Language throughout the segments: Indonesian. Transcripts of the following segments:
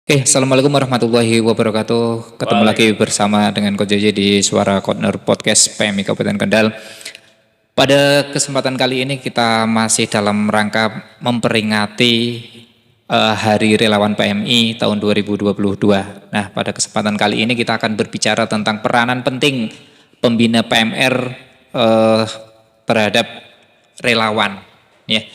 Assalamualaikum warahmatullahi wabarakatuh. Ketemu lagi bersama dengan Coach JJ di Suara Corner Podcast PMI Kabupaten Kendal. Pada kesempatan kali ini kita masih dalam rangka memperingati Hari Relawan PMI tahun 2022. Nah, pada kesempatan kali ini kita akan berbicara tentang peranan penting pembina PMR terhadap relawan. Ya.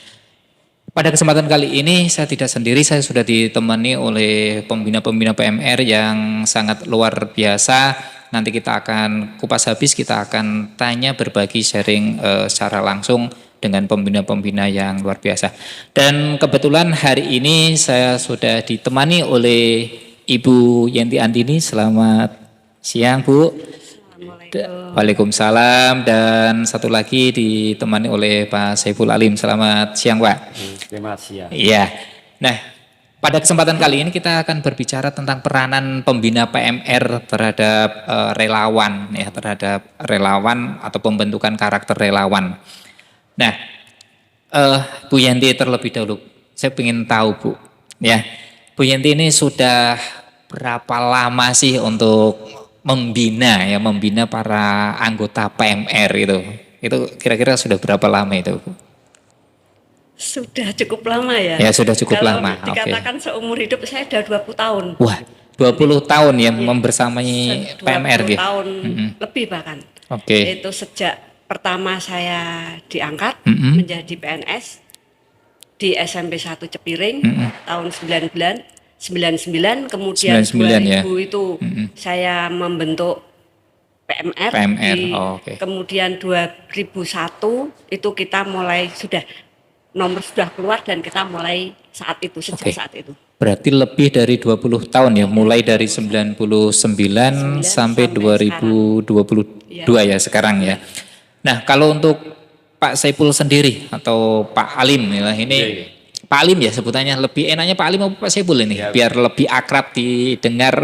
Pada kesempatan kali ini saya tidak sendiri, saya sudah ditemani oleh pembina-pembina PMR yang sangat luar biasa. Nanti kita akan kupas habis, kita akan tanya, berbagi, sharing secara langsung dengan pembina-pembina yang luar biasa. Dan kebetulan hari ini saya sudah ditemani oleh Ibu Yenti Andini. Selamat siang, Bu. Waalaikumsalam, dan satu lagi ditemani oleh Pak Saiful Alim. Selamat siang, Pak. Terima kasih ya. Iya. Nah, pada kesempatan kali ini kita akan berbicara tentang peranan pembina PMR terhadap relawan, ya, terhadap relawan atau pembentukan karakter relawan. Nah, Bu Yenti terlebih dahulu, saya ingin tahu, Bu, ya, Bu Yenti ini sudah berapa lama sih untuk membina para anggota PMR itu? Itu kira-kira sudah berapa lama itu, Bu? Sudah cukup lama ya. Ya, sudah cukup Kalau lama. dikatakan seumur hidup saya sudah 20 tahun. Wah, 20 tahun ya, Iya. membersamai 20 PMR gitu. tahun lebih bahkan. Oke. Itu sejak pertama saya diangkat menjadi PNS di SMP 1 Cepiring tahun 99, kemudian 99 ya. 2000 itu saya membentuk PMR, PMR, oke. kemudian 2001 itu kita mulai nomor sudah keluar dan kita mulai sejak saat itu. Berarti lebih dari 20 tahun ya, mulai dari 99 sampai 2022 ya sekarang ya. Nah, kalau untuk Pak Saiful sendiri atau Pak Alim ya, ini Pak Alim ya sebutannya, lebih enaknya Pak Alim atau Pak Saiful ini, biar lebih akrab didengar.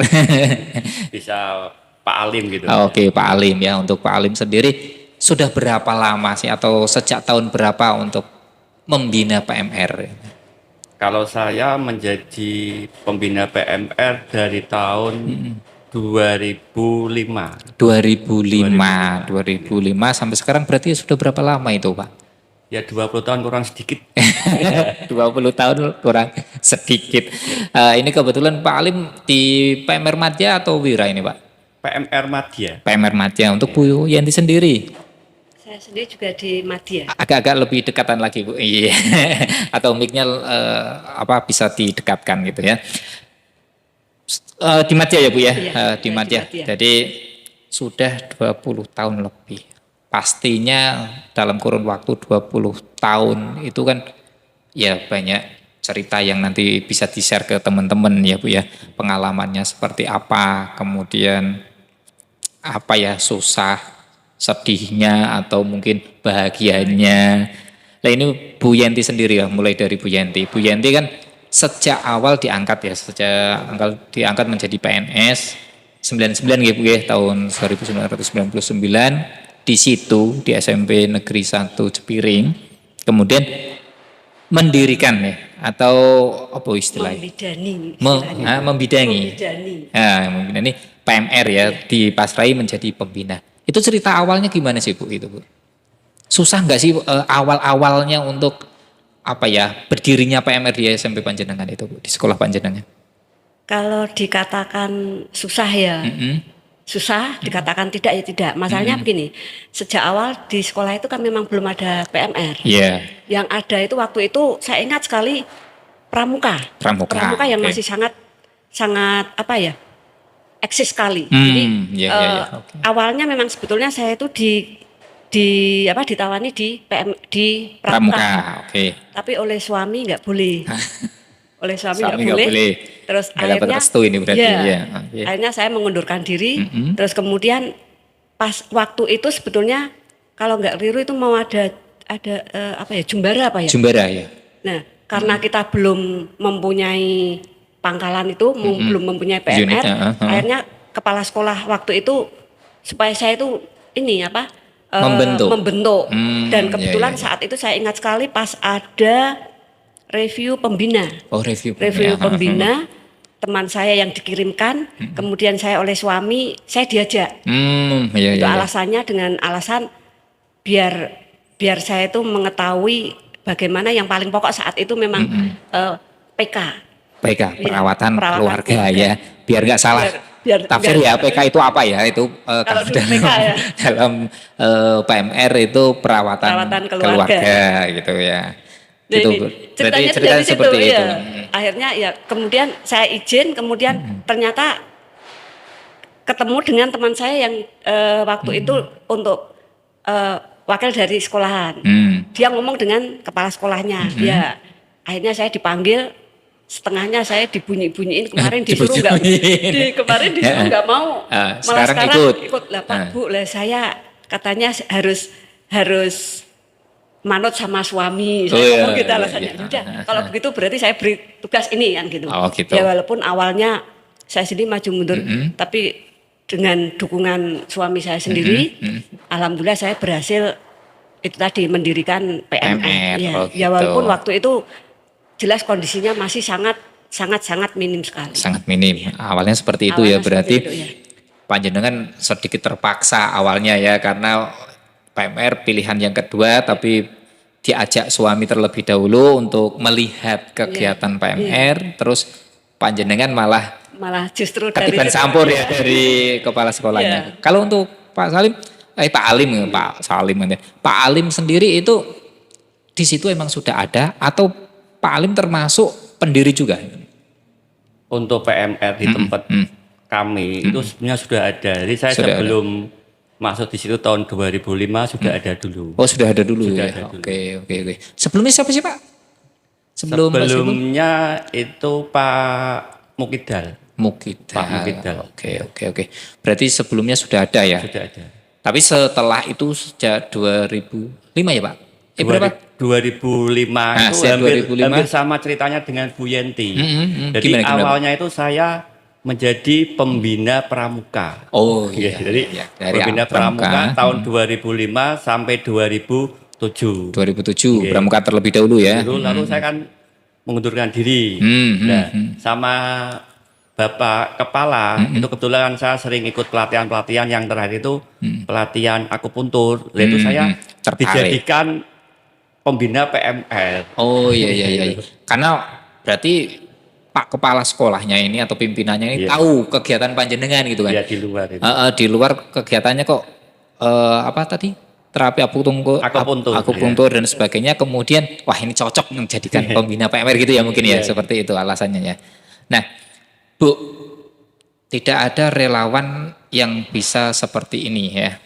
Bisa Pak Alim gitu. Oke, Pak Alim ya. Untuk Pak Alim sendiri sudah berapa lama sih atau sejak tahun berapa untuk membina PMR? Kalau saya menjadi pembina PMR dari tahun 2005. 2005 sampai sekarang berarti sudah berapa lama itu, Pak? Ya 20 tahun kurang sedikit. 20 tahun kurang sedikit. Ini kebetulan Pak Alim di PMR Madya atau Wira ini, Pak? PMR Madya. PMR Madya. Untuk Bu Yanti sendiri? Saya sendiri juga di Madya. Agak-agak lebih dekatan lagi, Bu. Iya. Atau mic-nya bisa didekatkan gitu ya. Di Madya ya, Bu ya? Iya, di Madya. Madya. Jadi sudah 20 tahun lebih. Pastinya dalam kurun waktu 20 tahun itu kan ya banyak cerita yang nanti bisa di-share ke teman-teman ya, Bu ya. Pengalamannya seperti apa, kemudian apa ya, susah, sedihnya, atau mungkin bahagianya. Nah, ini Bu Yenti sendiri ya, mulai dari Bu Yenti. Bu Yenti kan sejak awal diangkat ya, diangkat menjadi PNS 99 gitu ya, tahun 1999 di situ di SMP Negeri 1 Cepiring. Kemudian mendirikan ya, atau apa istilahnya? Membidangi. Membidani PMR ya, dipasrai menjadi pembina. Itu cerita awalnya gimana sih, Bu, itu, Bu? Susah nggak sih awal-awalnya untuk berdirinya PMR di SMP Panjenengan itu, Bu, di sekolah Panjenengan? Kalau dikatakan susah ya, susah, dikatakan tidak ya tidak. Masalahnya begini, sejak awal di sekolah itu kan memang belum ada PMR. Iya. Yang ada itu waktu itu saya ingat sekali pramuka yang masih sangat eksis sekali. Jadi awalnya memang sebetulnya saya itu ditawani di pramuka. Tapi oleh suami nggak boleh. Oleh suami nggak boleh. Terus akhirnya ini berarti, akhirnya saya mengundurkan diri. Terus kemudian pas waktu itu sebetulnya kalau nggak keliru itu mau ada jumbara apa ya? Jumbara ya. Nah, karena kita belum mempunyai pangkalan itu, belum mempunyai PMR, akhirnya kepala sekolah waktu itu supaya saya itu membentuk. Dan kebetulan saat itu saya ingat sekali pas ada review pembina. Oh, review pembina. teman saya yang dikirimkan, kemudian saya oleh suami, saya diajak. Iya, Itu iya, iya. alasannya dengan alasan biar saya itu mengetahui bagaimana yang paling pokok saat itu memang PK. PK, Iya, perawatan perawatan keluarga keluarga. ya, biar nggak salah. Biar Tafsir enggak- ya, PK itu apa ya? Itu Kalau kalau dulu dalam, PK ya. dalam PMR itu perawatan, Perawatan keluarga. keluarga. Gitu ya. Nah, Gitu. ini Berarti ceritanya ceritanya dari situ, seperti itu. ya. Akhirnya ya kemudian saya izin, kemudian ternyata ketemu dengan teman saya yang waktu itu untuk wakil dari sekolahan. Dia ngomong dengan kepala sekolahnya. Ya, akhirnya saya dipanggil, setengahnya saya dibunyi-bunyiin kemarin disuruh nggak, kemarin disuruh nggak mau, malah Sekarang sekarang ikut. lah Pak Bu lah, saya katanya harus manut sama suami, saya Oh, ngomong iya, gitu iya, alasannya. iya. Udah, kalau begitu berarti saya beri tugas ini kan gitu. Oh, gitu. Ya walaupun awalnya saya sendiri maju mundur, tapi dengan dukungan suami saya sendiri, alhamdulillah saya berhasil itu tadi mendirikan PMR. PMR, Ya, oh ya gitu. walaupun waktu itu jelas kondisinya masih sangat minim sekali. Sangat minim. Awalnya seperti itu Awalnya ya, berarti seperti itu, ya. panjenengan sedikit terpaksa awalnya ya, karena PMR pilihan yang kedua, tapi diajak suami terlebih dahulu untuk melihat kegiatan PMR, terus panjenengan malah Malah justru dari ketiban situ. campur ya dari kepala sekolahnya. Kalau untuk Pak Salim, Pak Alim, Pak Salim, Pak Alim sendiri itu di situ emang sudah ada atau Pak Alim termasuk pendiri juga? Untuk PMR di tempat kami itu sebenarnya sudah ada. Jadi saya Sudah sebelum masuk di situ tahun 2005 sudah ada dulu. Oh sudah ada dulu Sudah ya. ada dulu. Oke. Sebelumnya siapa sih Pak? Sebelum Pak Salim? Sebelumnya itu Pak Mukidal Mukidal. Pak Mukidal. Oke. Berarti sebelumnya sudah ada ya. sudah ada. Tapi setelah itu sejak 2005 ya Pak? Berapa? 2005 Nah, itu sejak 2005. hampir sama ceritanya dengan Bu Yenti. Jadi Gimana? awalnya itu saya menjadi pembina pramuka. Oh Ya, iya. jadi iya. Dari pembina pramuka. pramuka tahun 2005 sampai 2007. 2007 Oke. pramuka terlebih dahulu ya. Lalu saya kan mengundurkan diri. Nah, sama Bapak Kepala itu kebetulan saya sering ikut pelatihan-pelatihan yang terakhir itu pelatihan akupuntur. Itu saya Tertarik. dijadikan pembina PMR. Oh iya. Karena berarti Pak Kepala sekolahnya ini atau pimpinannya ini Iya. tahu kegiatan panjenengan gitu kan. Ya di luar itu. Di luar kegiatannya kok apa tadi? Terapi akupuntur dan sebagainya. Kemudian wah ini cocok menjadikan pembina PMR gitu ya mungkin ya, seperti itu alasannya ya. Nah, Bu, tidak ada relawan yang bisa seperti ini ya,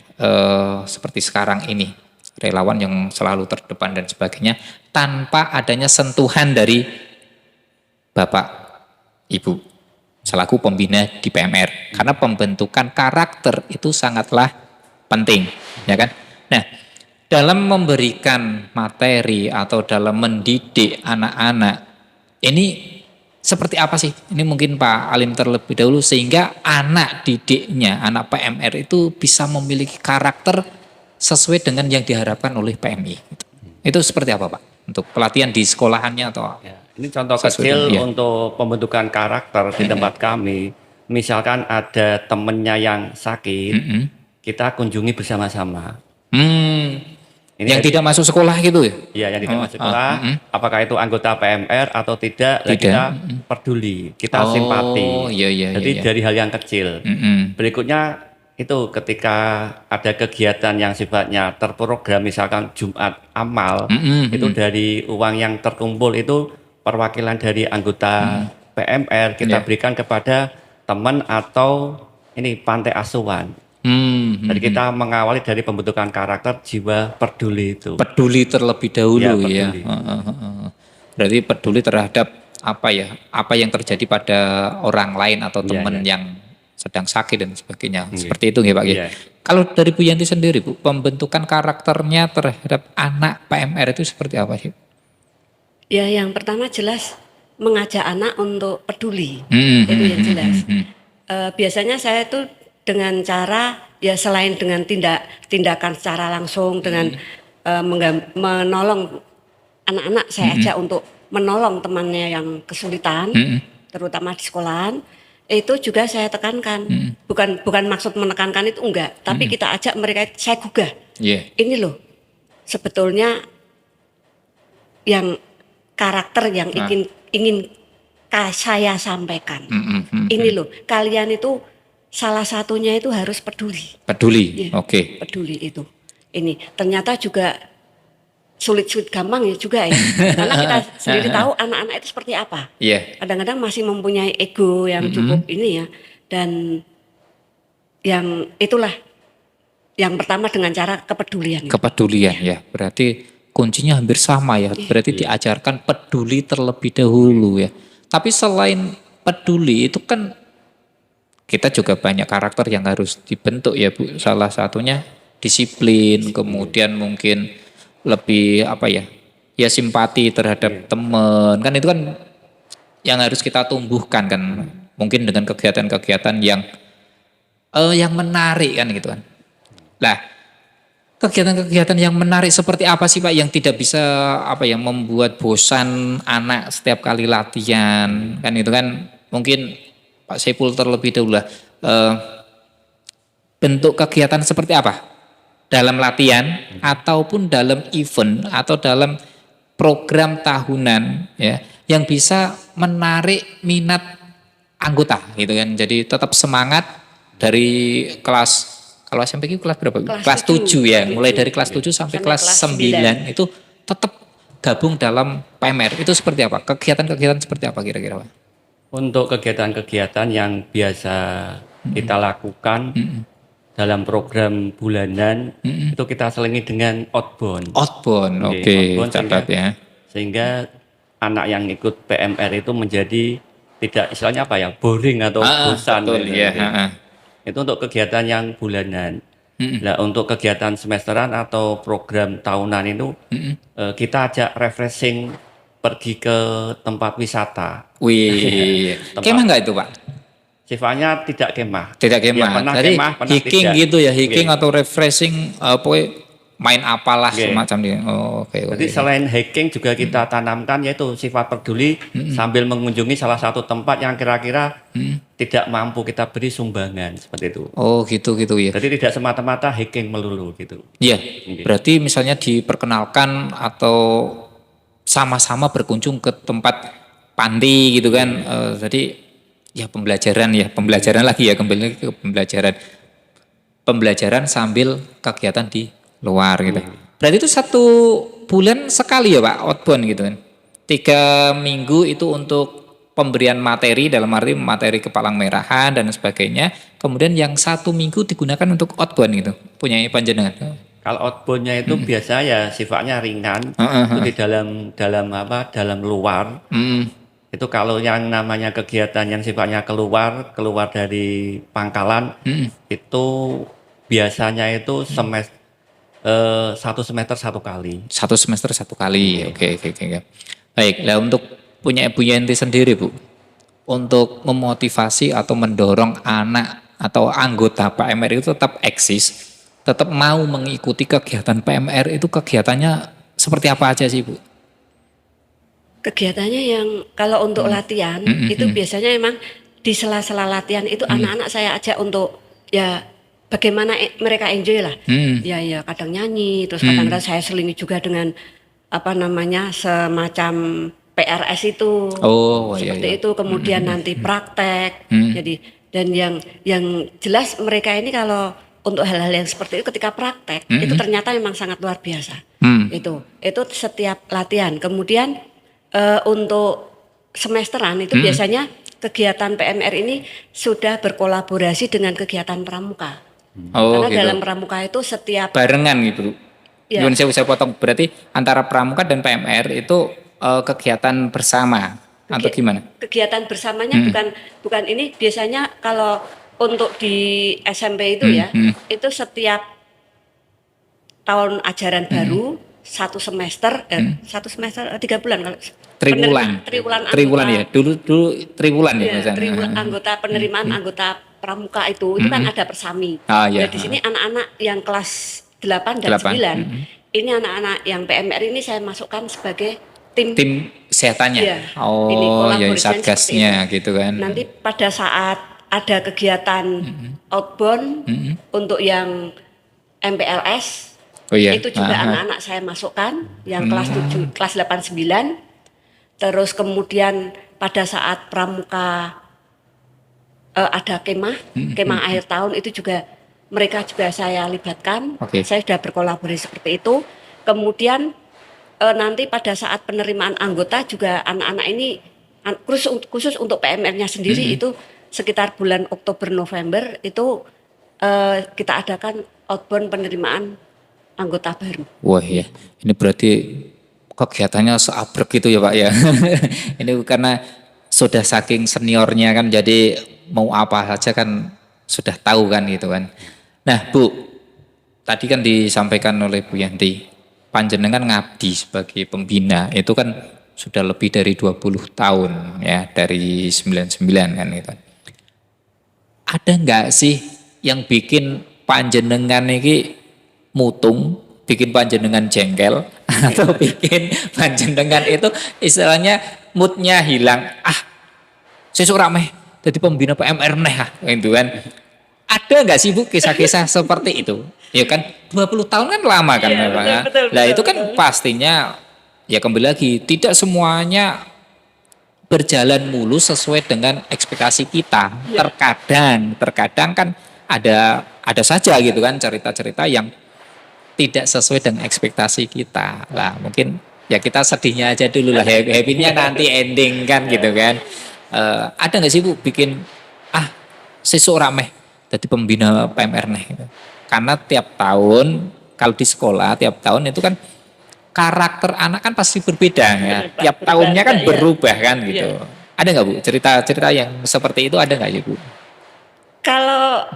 seperti sekarang ini, relawan yang selalu terdepan dan sebagainya, tanpa adanya sentuhan dari Bapak, Ibu, selaku pembina di PMR. Karena pembentukan karakter itu sangatlah penting, ya kan? Nah, dalam memberikan materi atau dalam mendidik anak-anak, ini seperti apa sih? Ini mungkin Pak Alim terlebih dahulu sehingga anak didiknya, anak PMR itu bisa memiliki karakter sesuai dengan yang diharapkan oleh PMI. Itu seperti apa Pak? Untuk pelatihan di sekolahannya atau? Ya, ini contoh Sesuai kecil dengan- iya. untuk pembentukan karakter di tempat kami. Misalkan ada temennya yang sakit, kita kunjungi bersama-sama. Ini Yang tidak masuk sekolah gitu ya? Ya, yang tidak masuk sekolah, apakah itu anggota PMR atau tidak, Tidak. kita peduli, kita simpati. Iya. Jadi dari hal yang kecil. Berikutnya itu ketika ada kegiatan yang sifatnya terprogram, misalkan Jumat amal, itu dari uang yang terkumpul itu perwakilan dari anggota PMR kita berikan kepada teman atau ini pantai asuhan. Jadi kita mengawali dari pembentukan karakter jiwa peduli itu. Peduli terlebih dahulu ya. peduli. Berarti peduli terhadap apa yang terjadi pada orang lain atau teman yang sedang sakit dan sebagainya. Seperti itu ya Pak. Iya. Kalau dari Bu Yanti sendiri Bu, pembentukan karakternya terhadap anak PMR itu seperti apa sih? Ya, yang pertama jelas mengajak anak untuk peduli. Itu yang jelas. Biasanya saya itu dengan cara ya selain dengan tindakan secara langsung dengan menolong anak-anak, saya ajak untuk menolong temannya yang kesulitan. terutama di sekolahan, itu juga saya tekankan. Bukan maksud menekankan itu enggak, tapi kita ajak mereka, saya gugah. Ini loh, sebetulnya yang karakter yang ingin saya sampaikan. Ini loh, kalian itu salah satunya itu harus peduli. Peduli, oke. Peduli itu. Ini ternyata juga sulit-sulit gampang ya juga ya. Karena kita sendiri tahu anak-anak itu seperti apa. Kadang-kadang masih mempunyai ego yang cukup ini ya. Dan yang itulah yang pertama dengan cara kepedulian. Kepedulian ya. Berarti kuncinya hampir sama ya. Berarti diajarkan peduli terlebih dahulu ya. Tapi selain peduli itu kan kita juga banyak karakter yang harus dibentuk ya Bu. Salah satunya disiplin, kemudian mungkin lebih ya simpati terhadap teman, kan itu kan yang harus kita tumbuhkan kan, mungkin dengan kegiatan-kegiatan yang menarik kan gitu kan. Lah, kegiatan-kegiatan yang menarik seperti apa sih Pak yang tidak bisa membuat bosan anak setiap kali latihan kan, itu kan mungkin Pak Saiful terlebih dahulu lah, bentuk kegiatan seperti apa dalam latihan ataupun dalam event atau dalam program tahunan ya yang bisa menarik minat anggota gitu kan. Jadi tetap semangat dari kelas, kalau SMP itu kelas berapa? Kelas 7 ya. Mulai dari kelas 7 sampai kelas 9 itu tetap gabung dalam PMR. Itu seperti apa? Kegiatan-kegiatan seperti apa kira-kira Pak? Untuk kegiatan-kegiatan yang biasa kita lakukan dalam program bulanan itu kita selingi dengan outbound. Outbound, oke, catat ya. Sehingga anak yang ikut PMR itu menjadi tidak istilahnya boring atau bosan. Betul, ya. Itu untuk kegiatan yang bulanan. Nah, untuk kegiatan semesteran atau program tahunan itu kita ajak refreshing, pergi ke tempat wisata. Wih, kemah nggak itu Pak? Sifatnya tidak kemah. Tidak kemah. Ya, pernah Jadi kemah, pernah hiking tidak. gitu ya, hiking atau refreshing, main apalah semacam ini. Jadi selain hiking juga kita tanamkan yaitu sifat peduli sambil mengunjungi salah satu tempat yang kira-kira tidak mampu kita beri sumbangan seperti itu. Oh gitu ya. Jadi tidak semata-mata hiking melulu gitu. Iya. Berarti misalnya diperkenalkan atau sama-sama berkunjung ke tempat panti gitu kan. Jadi ya pembelajaran lagi ya, kembali ke pembelajaran sambil kegiatan di luar gitu. Berarti itu 1 bulan sekali ya Pak outbound gitu kan. 3 minggu itu untuk pemberian materi, dalam arti materi kepalang merahan dan sebagainya. Kemudian yang 1 minggu digunakan untuk outbound gitu. Punya panjenengan. Kalau outboundnya itu biasa ya sifatnya ringan, itu di dalam luar. Itu kalau yang namanya kegiatan yang sifatnya keluar dari pangkalan, itu biasanya itu 1 semester 1 kali. 1 semester 1 kali. Oke. Baik, lah untuk punya Ibu Yenti sendiri Bu, untuk memotivasi atau mendorong anak atau anggota PMR itu tetap eksis, tetap mau mengikuti kegiatan PMR, itu kegiatannya seperti apa aja sih Bu? Kegiatannya yang kalau untuk latihan itu biasanya memang di sela-sela latihan itu anak-anak saya ajak untuk ya bagaimana mereka enjoy lah. Ya kadang nyanyi, terus kadang-kadang saya selingi juga dengan semacam PRS itu. Seperti itu, kemudian nanti praktek. Jadi dan yang jelas mereka ini kalau untuk hal-hal yang seperti itu ketika praktek itu ternyata memang sangat luar biasa. Itu setiap latihan. Kemudian untuk semesteran itu biasanya kegiatan PMR ini sudah berkolaborasi dengan kegiatan pramuka. Karena gitu. Dalam pramuka itu setiap barengan gitu. Ya. Saya potong, berarti antara pramuka dan PMR itu kegiatan bersama atau gimana? Kegiatan bersamanya bukan ini biasanya kalau untuk di SMP itu itu setiap tahun ajaran baru 1 semester 3 bulan kalau triwulan ya dulu triwulan ya misalnya. Triwulan anggota penerimaan anggota pramuka itu kan ada persami. Nah, di sini anak-anak yang kelas 8 dan 9 ini anak-anak yang PMR ini saya masukkan sebagai tim kesehatannya. Iya, ini Oh, ya kolaborasinya satgasnya seperti gitu kan. nanti pada saat ada kegiatan outbound untuk yang MPLS, Oh iya. itu juga Aha. anak-anak saya masukkan yang kelas 7, kelas 8, 9. Terus kemudian pada saat pramuka ada kemah akhir tahun, itu juga mereka juga saya libatkan. Oke. Saya sudah berkolaborasi seperti itu. Kemudian nanti pada saat penerimaan anggota juga anak-anak ini khusus untuk PMR-nya sendiri itu sekitar bulan Oktober November itu kita adakan outbound penerimaan anggota baru. Wah ya, ini berarti kegiatannya seabrek gitu ya Pak ya. Ini karena sudah saking seniornya kan, jadi mau apa saja kan sudah tahu kan gitu kan. Nah Bu, tadi kan disampaikan oleh Bu Yanti, panjenengan ngabdi sebagai pembina itu kan sudah lebih dari 20 tahun ya, dari 99 kan gitu. Ada nggak sih yang bikin panjenengan ini mutung, bikin panjenengan jengkel, atau bikin panjenengan itu istilahnya moodnya hilang, sesuk rameh jadi pembina PMR neh gitu kan. Ada nggak sih Bu kisah-kisah seperti itu? Ya kan 20 tahun kan lama kan Iya, memang. betul, Lah itu kan betul. pastinya ya kembali lagi tidak semuanya berjalan mulus sesuai dengan ekspektasi kita. Terkadang kan ada saja gitu kan cerita-cerita yang tidak sesuai dengan ekspektasi kita. Lah mungkin ya kita sedihnya aja dulu lah, happy-nya nanti ending kan gitu kan. Ada nggak sih Bu bikin sesuk rameh jadi pembina PMR nih gitu. Karena tiap tahun kalau di sekolah tiap tahun itu kan karakter anak kan pasti berbeda ya. Tiap tahunnya kan berubah kan gitu. Ada nggak Bu cerita-cerita yang seperti itu, ada nggak ya Bu? Kalau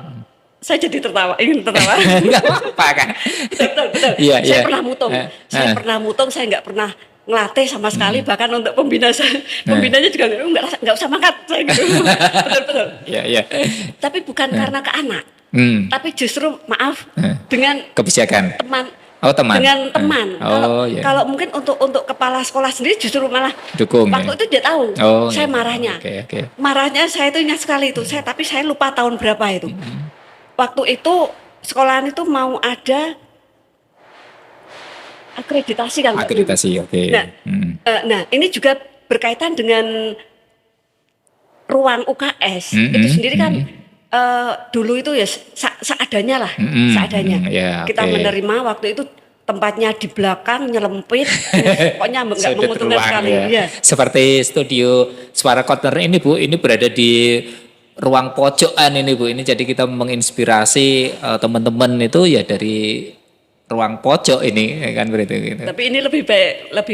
saya jadi ingin tertawa. Nggak apa-apa kan. Betul. Iya, Saya iya. pernah mutung. Saya nggak pernah ngelatih sama sekali, bahkan untuk pembina saya. Pembinanya juga nggak usah mangkat. Saya gitu. Betul. Iya. Tapi bukan karena ke anak. Tapi justru maaf dengan Kebijakan. teman. Oh teman. Dengan teman. Iya. Kalau mungkin untuk kepala sekolah sendiri justru malah Dukung. waktu itu dia tahu. Saya Iya. marahnya. Oke. Marahnya saya itu ingat sekali itu. Tapi saya lupa tahun berapa itu. Waktu itu sekolahan itu mau ada akreditasi kan. Akreditasi, oke. Nah, ini juga berkaitan dengan ruang UKS. Itu sendiri kan dulu itu ya seadanya lah, seadanya. Ya, kita menerima waktu itu tempatnya di belakang nyelempit, pokoknya nggak menguntungkan sekali. Ya. Seperti studio Suara Corner ini Bu, ini berada di ruang pojokan ini Bu. Ini jadi kita menginspirasi teman-teman itu ya dari ruang pojok ini kan berarti gitu. Tapi ini lebih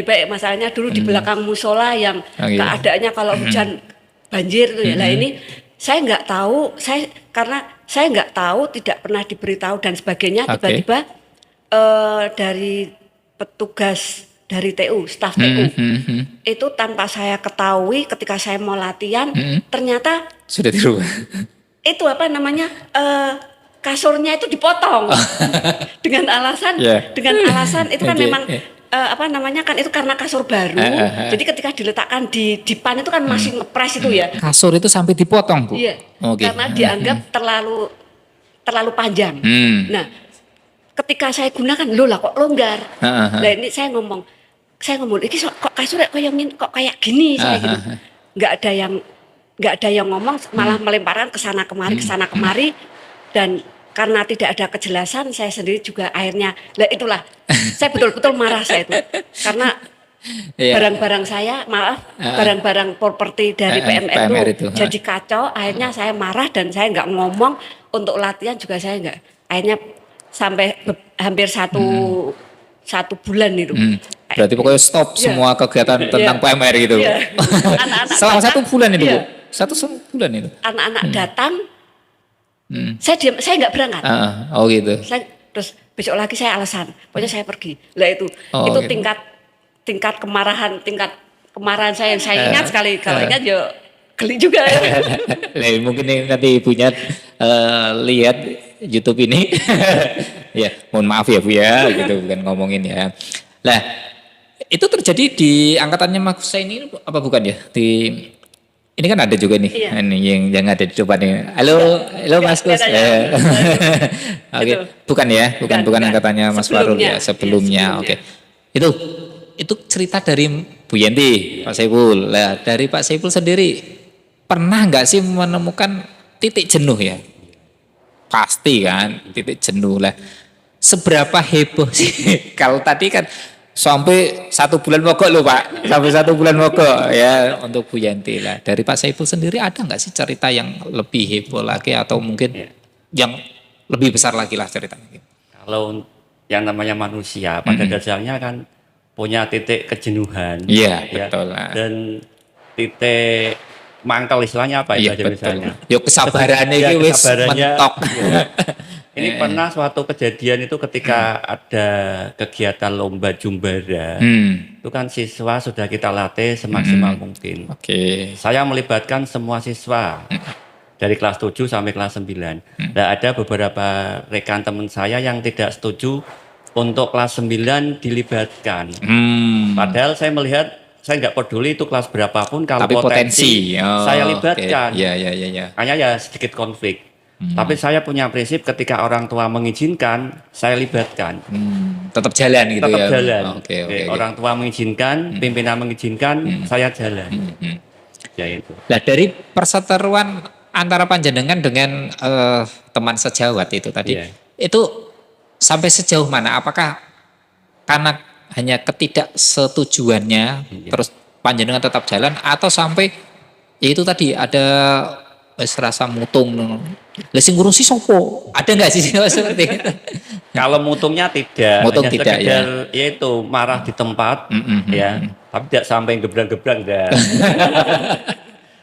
baik masalahnya dulu di belakang musola yang keadaannya kalau hujan banjir itu ya. Lah ini saya nggak tahu, karena saya nggak tahu, tidak pernah diberitahu dan sebagainya. Tiba-tiba dari petugas dari TU, staf TU itu tanpa saya ketahui ketika saya mau latihan ternyata sudah dirubah. Itu apa namanya kasurnya itu dipotong dengan alasan itu kan memang apa namanya kan itu karena kasur baru. Jadi ketika diletakkan di dipan itu kan masih ngepres itu ya. Kasur itu sampai dipotong Bu. Iya. Karena dianggap terlalu panjang. Nah, ketika saya gunakan loh lah kok longgar. Nah ini saya ngomong ini kok kasur kok kayak gini saya gitu. Nggak ada yang ngomong, malah melemparkan ke sana kemari dan karena tidak ada kejelasan saya sendiri juga akhirnya itulah saya betul-betul marah saya itu karena barang-barang saya barang-barang properti dari PMR itu jadi kacau. Akhirnya saya marah dan saya nggak ngomong, untuk latihan juga saya nggak, akhirnya sampai hampir satu bulan itu. Berarti pokoknya stop semua kegiatan tentang PMR gitu. Anak-anak selama datang, 1 bulan itu Bu. 1 bulan itu. Anak-anak datang, saya diam, saya nggak berangkat. Oh gitu. Terus besok lagi saya alasan, pokoknya saya pergi. Lah itu gitu. tingkat kemarahan saya yang saya ingat sekali. Kalau ingat ya geli juga. Mungkin nanti ibunya lihat YouTube ini. Ya, mohon maaf ya Bu ya, gitu bukan ngomongin ya. Lah, itu terjadi di angkatannya Mas Hussein ini apa bukan ya? Ini kan ada juga nih, Iya. ini yang ada di depan nih. Halo Mas Gus. Nggak ada yang- Oke, Itu. bukan ya, bukan Bukan. angkatannya Mas Farul Sebelumnya. ya, sebelumnya. Iya, Oke. Itu cerita dari Bu Yenti, Pak Saiful. Lah, dari Pak Saiful sendiri pernah nggak sih menemukan titik jenuh ya? Pasti kan, titik jenuh lah. Seberapa heboh sih? Kalau tadi kan sampai 1 bulan mogok loh Pak, sampai 1 bulan mogok ya untuk Bu Yanti lah. Dari Pak Saiful sendiri ada nggak sih cerita yang lebih heboh lagi atau mungkin yang lebih besar lagi lah ceritanya? Kalau yang namanya manusia pada dasarnya kan punya titik kejenuhan. Iya, ya, betul. Dan titik mangkal istilahnya apa Iya ya betul. misalnya. Yo kesabarannya Ya, iki wis kesabarannya, mentok. Ini pernah suatu kejadian itu ketika ada kegiatan lomba Jumbara. Hmm. Itu kan siswa sudah kita latih semaksimal mungkin. Oke. Saya melibatkan semua siswa dari kelas 7 sampai kelas 9. Nah, ada beberapa rekan teman saya yang tidak setuju untuk kelas 9 dilibatkan. Padahal saya melihat saya nggak peduli itu kelas berapapun kalau Tapi potensi. Oh, saya oke. libatkan. Iya. Hanya ya sedikit konflik. Tapi saya punya prinsip ketika orang tua mengizinkan, saya libatkan. Tetap jalan gitu Tetap ya. jalan. Oke. Orang tua mengizinkan, pimpinan mengizinkan, saya jalan. Ya itu. Nah dari perseteruan antara panjenengan dengan teman sejawat itu tadi, Iya. itu sampai sejauh mana? Apakah karena hanya ketidaksetujuannya, terus panjenengan tetap jalan, atau sampai ya itu tadi ada rasa mutung, lah sing ngurusi sopo? Ada nggak sih seperti itu? Kalau mutungnya tidak, Mutung hanya tidak, sekedar yaitu marah di tempat, ya, tapi tidak sampai gebrang-gebrang enggak.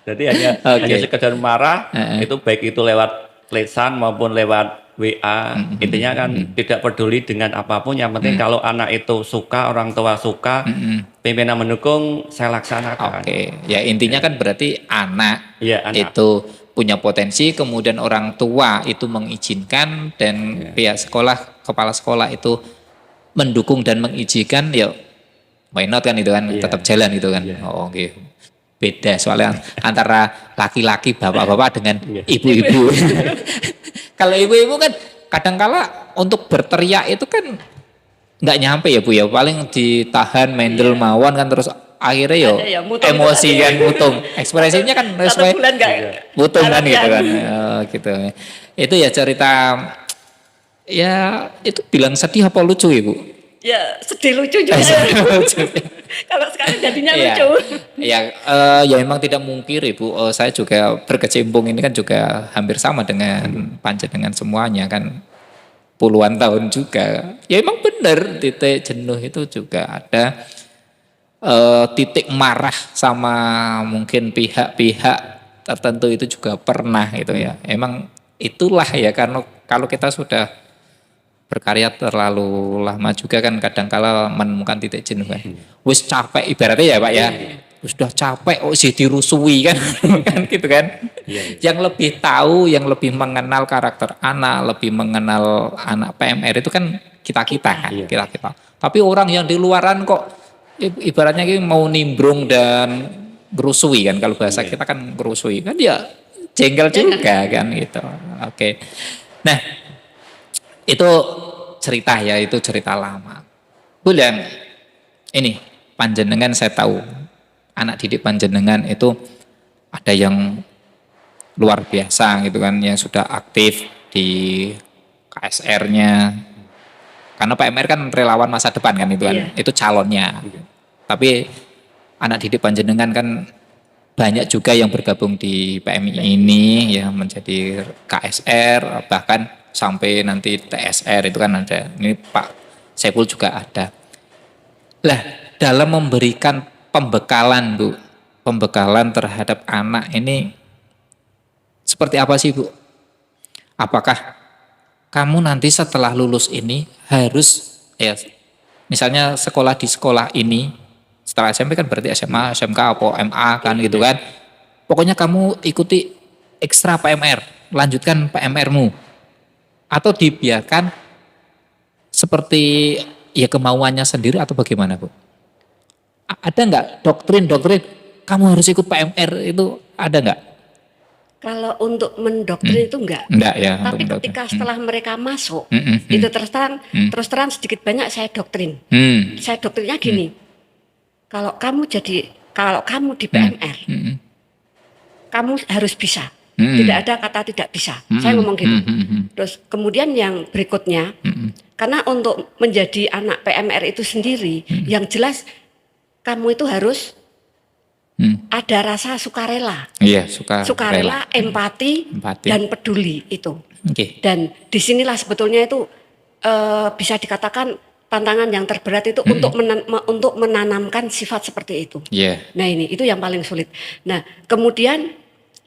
Jadi hanya sekedar marah, itu baik itu lewat lisan maupun lewat WA, intinya kan tidak peduli dengan apapun, yang penting kalau anak itu suka, orang tua suka, pimpinan mendukung, saya laksanakan. Oke, ya intinya kan berarti anak, Iya, anak. itu punya potensi, kemudian orang tua itu mengizinkan dan pihak sekolah, kepala sekolah itu mendukung dan mengizinkan, ya why not kan itu kan, tetap jalan gitu kan. Oh, oke. Beda soalnya antara laki-laki bapak-bapak dengan ibu-ibu. Kalau ibu-ibu kan kadangkala untuk berteriak itu kan nggak nyampe ya Bu ya, paling ditahan mendel mawon kan, terus akhirnya yo Ada ya, mutung emosi itu ada. kan, mutung, ekspresinya kan 1 bulan enggak mutung kan gitu latihan. kan. Gitu. Itu ya cerita, ya itu bilang sedih apa lucu Ibu? Ya sedih lucu juga. Kalau sekarang jadinya Iya. lucu. Ya emang tidak mungkir Ibu. Saya juga berkecimpung ini kan juga hampir sama dengan panjenengan semuanya kan, puluhan tahun juga. Ya emang benar titik jenuh itu juga ada, titik marah sama mungkin pihak-pihak tertentu itu juga pernah gitu ya. Emang itulah ya, karena kalau kita sudah berkarya terlalu lama juga kan kadangkala menemukan titik jenuh kan. Wis capek ibaratnya ya Pak ya. Sudah capek sih dirusui kan. Kan gitu kan. Yang lebih tahu, yang lebih mengenal karakter anak, lebih mengenal anak PMR itu kan kita-kita kan, kita-kita. Tapi orang yang di luaran kok ibaratnya mau nimbrung dan gerusui kan, kalau bahasa kita kan gerusui kan, ya jengkel juga kan gitu. Oke. Nah, itu cerita ya, itu cerita lama. Bulan ini panjenengan saya tahu anak didik panjenengan itu ada yang luar biasa gitu kan, yang sudah aktif di KSR-nya. Karena PMR kan relawan masa depan kan itu kan, itu calonnya. Tapi anak didik panjenengan kan banyak juga yang bergabung di PMI ini ya, menjadi KSR, bahkan sampai nanti TSR itu kan ada. Ini Pak Saiful juga ada. Lah, dalam memberikan pembekalan Bu, pembekalan terhadap anak ini seperti apa sih Bu? Apakah kamu nanti setelah lulus ini harus ya misalnya sekolah di sekolah ini, setelah SMP kan berarti SMA, SMK, atau MA kan gitu kan. Pokoknya kamu ikuti ekstra PMR, lanjutkan PMR-mu. Atau dibiarkan seperti ya kemauannya sendiri atau bagaimana Bu? Ada nggak doktrin kamu harus ikut PMR itu ada nggak? Kalau untuk mendoktrin itu enggak. Enggak ya. Tapi untuk ketika setelah mereka masuk, Hmm. itu terus terang sedikit banyak saya doktrin. Saya doktrinnya gini. Kalau kamu di PMR, kamu harus bisa. Tidak ada kata tidak bisa. Saya ngomong gitu. Terus kemudian yang berikutnya, karena untuk menjadi anak PMR itu sendiri, yang jelas kamu itu harus ada rasa sukarela. Iya, sukarela, empati, dan peduli itu. Okay. Dan disinilah sebetulnya itu bisa dikatakan tantangan yang terberat itu untuk menanamkan sifat seperti itu. Yeah. Nah ini itu yang paling sulit. Nah kemudian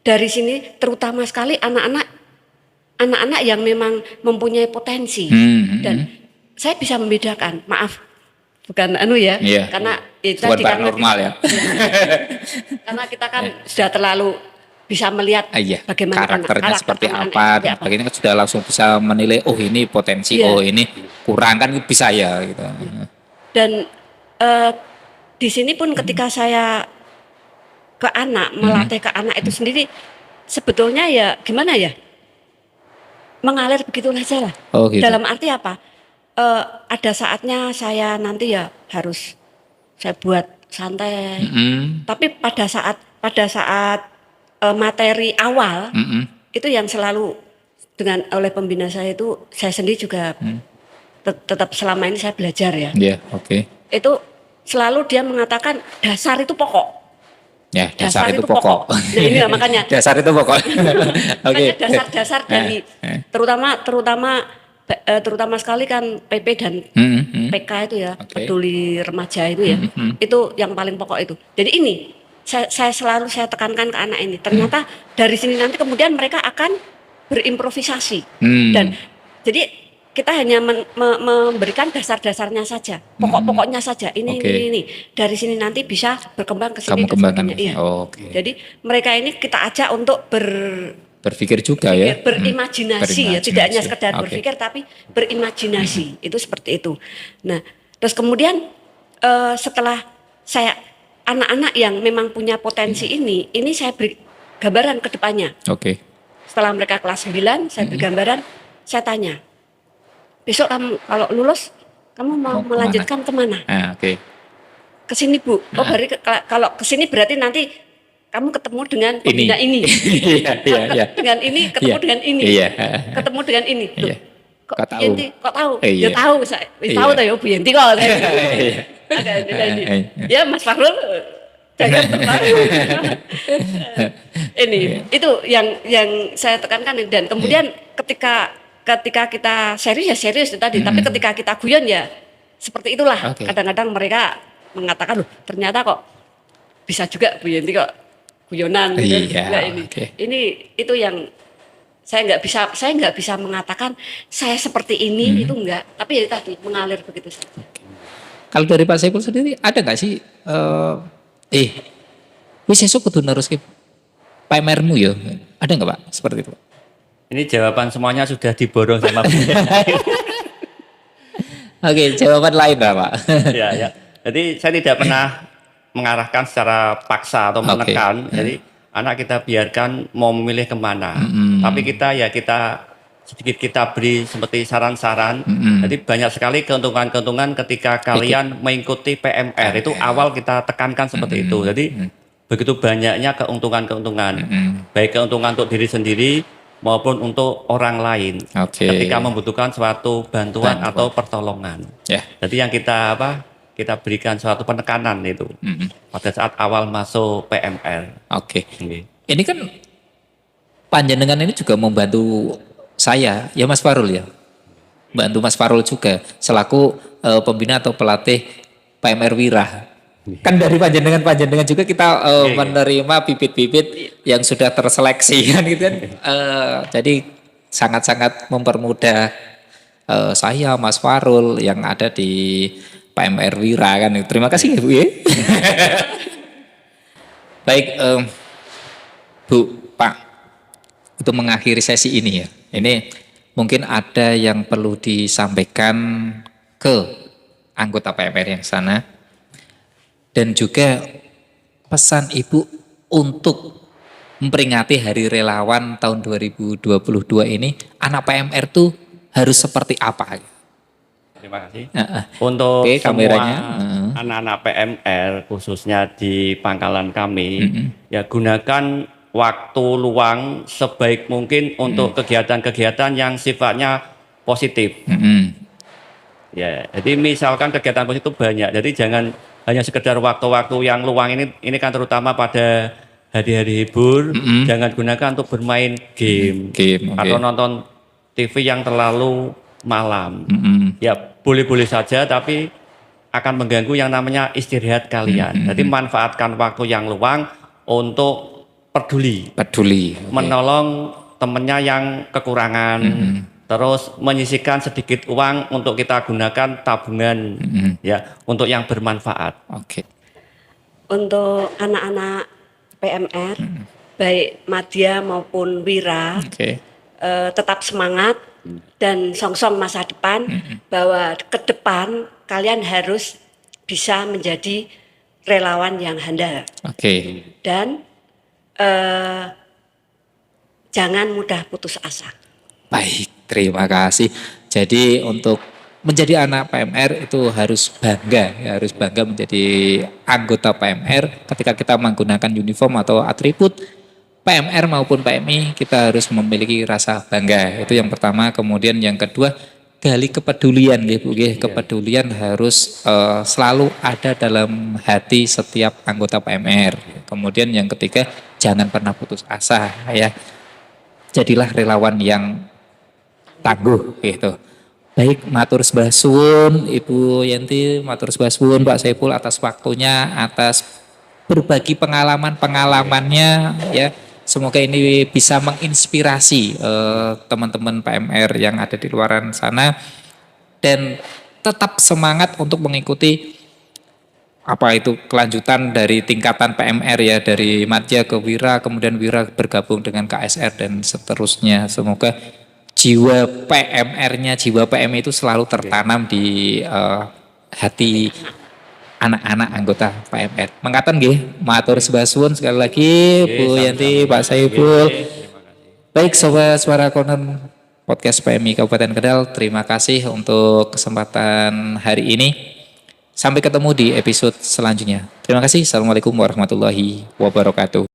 dari sini terutama sekali anak-anak yang memang mempunyai potensi dan saya bisa membedakan. Maaf. Bukan karena itu tadi kan normal ya. Karena kita kan sudah terlalu bisa melihat bagaimana karakternya seperti apa dan sebagainya kan sudah langsung bisa menilai oh ini potensi, oh ini kurang kan bisa ya gitu. Dan di sini pun ketika saya ke anak melatih ke anak itu sendiri sebetulnya ya gimana ya mengalir begitu saja lah. Oh, gitu. Dalam arti apa? Ada saatnya saya nanti ya harus saya buat santai. Tapi pada saat materi awal itu yang selalu oleh pembina saya itu saya sendiri juga tetap selama ini saya belajar ya. Iya, oke. Itu selalu dia mengatakan dasar itu pokok. Ya, dasar itu pokok. Nah, ini makanya dasar itu pokok. Oke. Dasar-dasar dari terutama sekali kan PP dan PK itu ya, peduli remaja itu ya, itu yang paling pokok itu. Jadi ini saya selalu tekankan ke anak ini. Ternyata dari sini nanti kemudian mereka akan berimprovisasi dan jadi kita hanya memberikan dasar-dasarnya saja, pokok-pokoknya saja. Ini. Dari sini nanti bisa berkembang ke sini dan sebagainya. Iya. Jadi mereka ini kita ajak untuk berpikir juga ya, berimajinasi ya, tidak hanya sekedar berpikir tapi berimajinasi, itu seperti itu. Nah, terus kemudian setelah saya anak-anak yang memang punya potensi ini saya beri gambaran ke depannya. Setelah mereka kelas 9, saya beri gambaran, saya tanya, besok kamu kalau lulus, kamu mau melanjutkan kemana? Ke sini Bu. Oh, berarti kalau ke sini berarti nanti kamu ketemu dengan pembina ini. Dengan ini ketemu dengan ini. Ketemu dengan ini. Loh, kok tahu? Yenti, kok tahu? Ya tahu saya. Tahu tuh ya Bu Yenti kok. Ya Mas Fahrul jangan terlalu. Ini itu yang saya tekankan dan kemudian ketika kita serius ya serius itu tadi, tapi ketika kita guyon ya seperti itulah. Kadang-kadang mereka mengatakan loh ternyata kok bisa juga Bu Yenti kok guyonan gitu. Ini itu yang saya nggak bisa mengatakan saya seperti ini itu enggak, tapi ya tadi mengalir begitu saja. Kalau dari Pak Saiful sendiri ada nggak sih wis sesuk kudu neruske PMR-mu ya? Ada nggak Pak seperti itu? Ini jawaban semuanya sudah diborong sama jawaban lain lah Pak. ya. Jadi saya tidak pernah mengarahkan secara paksa atau menekan. Jadi anak kita biarkan mau memilih kemana. Tapi kita sedikit kita beri seperti saran-saran. Jadi banyak sekali keuntungan-keuntungan ketika kalian mengikuti PMR. Itu awal kita tekankan seperti itu. Jadi begitu banyaknya keuntungan-keuntungan. Baik keuntungan untuk diri sendiri maupun untuk orang lain. Ketika membutuhkan suatu bantuan atau pertolongan. Jadi yang kita berikan suatu penekanan itu pada saat awal masuk PMR. Ini kan panjenengan ini juga membantu saya, ya Mas Fahrul ya. Bantu Mas Fahrul juga selaku pembina atau pelatih PMR Wira. Kan dari panjenengan juga kita menerima bibit-bibit yang sudah terseleksi kan gitu kan. Jadi sangat-sangat mempermudah saya Mas Fahrul yang ada di PMR Wira kan. Terima kasih ya Bu ya. Baik Bu, Pak, untuk mengakhiri sesi ini ya. Ini mungkin ada yang perlu disampaikan ke anggota PMR yang sana. Dan juga pesan Ibu untuk memperingati Hari Relawan tahun 2022 ini, anak PMR tuh harus seperti apa? Terima kasih. Heeh. Untuk Oke, semua kameranya. anak-anak PMR khususnya di pangkalan kami, ya gunakan waktu luang sebaik mungkin untuk kegiatan-kegiatan yang sifatnya positif. Ya, jadi misalkan kegiatan positif itu banyak. Jadi jangan hanya sekedar waktu-waktu yang luang ini kan terutama pada hari-hari libur, jangan gunakan untuk bermain game, atau nonton TV yang terlalu malam. Ya boleh-boleh saja, tapi akan mengganggu yang namanya istirahat kalian. Jadi manfaatkan waktu yang luang untuk peduli, menolong temennya yang kekurangan, terus menyisihkan sedikit uang untuk kita gunakan tabungan, ya untuk yang bermanfaat. Untuk anak-anak PMR, baik madya maupun wira, tetap semangat dan songsong masa depan, bahwa ke depan kalian harus bisa menjadi relawan yang handal. Dan jangan mudah putus asa. Baik, terima kasih. Jadi untuk menjadi anak PMR itu harus bangga, ya, harus bangga menjadi anggota PMR. Ketika kita menggunakan uniform atau atribut PMR maupun PMI, kita harus memiliki rasa bangga. Itu yang pertama. Kemudian yang kedua, gali kepedulian, Bu. Kepedulian harus selalu ada dalam hati setiap anggota PMR. Kemudian yang ketiga, jangan pernah putus asa, ya. Jadilah relawan yang tangguh, gitu. Baik, matur sembah suwun Ibu Yenti, matur sembah suwun Pak Saiful atas waktunya, atas berbagi pengalamannya, ya. Semoga ini bisa menginspirasi teman-teman PMR yang ada di luaran sana, dan tetap semangat untuk mengikuti apa itu kelanjutan dari tingkatan PMR, ya, dari madya ke wira, kemudian wira bergabung dengan KSR dan seterusnya. Semoga jiwa PMR-nya, jiwa PM itu selalu tertanam di hati anak-anak anggota PMR. Mangkatan nggih, matur sembah suwun sekali lagi Bu Yanti, Pak Saiful. Baik, Sobat Suara Konon Podcast PMI Kabupaten Kendal, terima kasih untuk kesempatan hari ini. Sampai ketemu di episode selanjutnya. Terima kasih. Assalamualaikum warahmatullahi wabarakatuh.